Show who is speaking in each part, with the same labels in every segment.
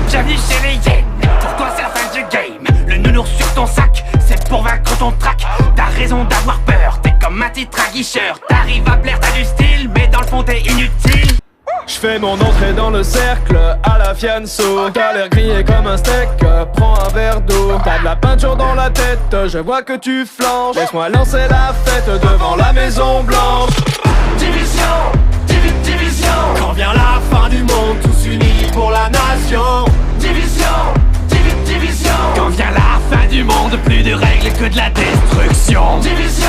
Speaker 1: Bienvenue chez les Yens. Pour toi c'est la fin du game. Le nounours sur ton sac, c'est pour vaincre ton trac. T'as raison d'avoir peur, t'es comme un titre aguicheur. T'arrives à plaire, t'as du style, mais dans le fond t'es inutile.
Speaker 2: J'fais mon entrée dans le cercle à la fianso. T'as l'air grillé comme un steak, prends un verre d'eau. T'as de la peinture dans la tête, je vois que tu flanches. Laisse-moi lancer la fête devant la Maison Blanche.
Speaker 1: Division, division.
Speaker 2: Quand vient la fin du monde, tous unis pour la nation.
Speaker 1: Division, division. Quand vient la fin du monde, plus de règles que de la destruction. Division,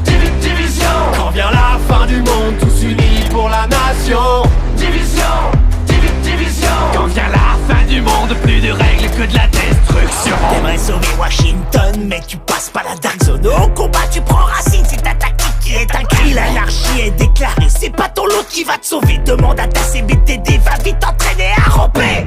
Speaker 1: division.
Speaker 2: Quand vient la fin du monde, tous unis pour la nation.
Speaker 1: Division, division. Quand vient la fin du monde, plus de règles que de la destruction.
Speaker 3: T'aimerais sauver Washington, mais tu passes pas la dark zone. Au combat tu prends racine, c'est ta tactique qui est un cri. L'anarchie est déclarée, c'est pas ton lot qui va te sauver. Demande à ta CBTD, va vite t'entraîner à ramper.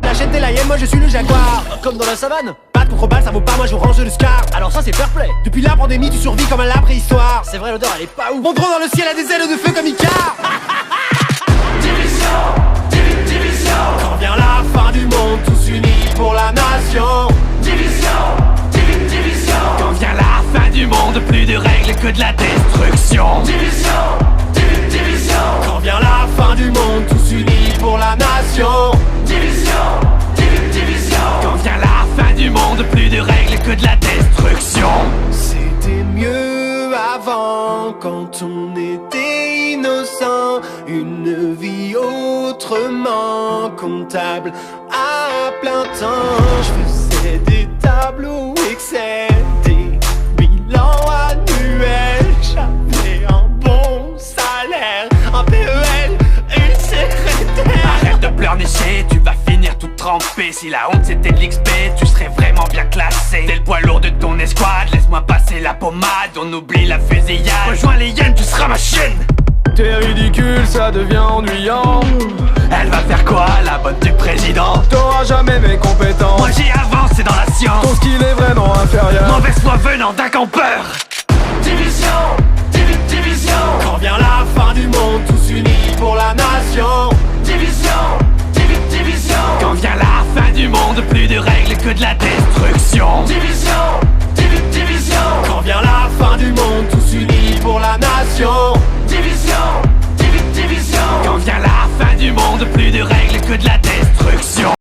Speaker 2: La chaîne t'es la hyène, moi je suis le jaguar. Comme dans la savane. Pas de contre-balle, ça vaut pas, moi je range le scar. Alors ça c'est fair play. Depuis la pandémie tu survis comme à la préhistoire. C'est vrai, l'odeur elle est pas ouf. Mon drone dans le ciel a des ailes de feu comme Icar.
Speaker 1: Division, division.
Speaker 2: Quand vient la fin du monde, tous unis pour la nation.
Speaker 1: Division, division. Quand vient la fin du monde, plus de règles que de la destruction. Division, division.
Speaker 2: Quand vient la fin du monde, tous unis pour la nation.
Speaker 1: Division, division. Quand vient la fin du monde, plus de règles que de la destruction.
Speaker 2: C'était mieux avant, quand on était innocent. Une vie autrement comptable à plein temps. Je faisais des tableaux Excel, des bilans annuels. J'avais un bon salaire, un PEL, une secrétaire.
Speaker 1: Arrête de pleurnicher, tu vas finir tout trempé. Si la honte c'était de l'XP, tu serais vraiment bien classé. T'es le poids lourd de ton escouade, laisse-moi passer la pommade. On oublie la fusillade, rejoins les hyènes, tu seras ma chienne.
Speaker 2: T'es ridicule, ça devient ennuyant.
Speaker 1: Elle va faire quoi, la bonne du président?
Speaker 2: T'auras jamais mes compétences.
Speaker 1: Moi j'y avance, c'est dans la science.
Speaker 2: Ton skill est vraiment inférieur.
Speaker 1: Mauvaise foi venant d'un campeur.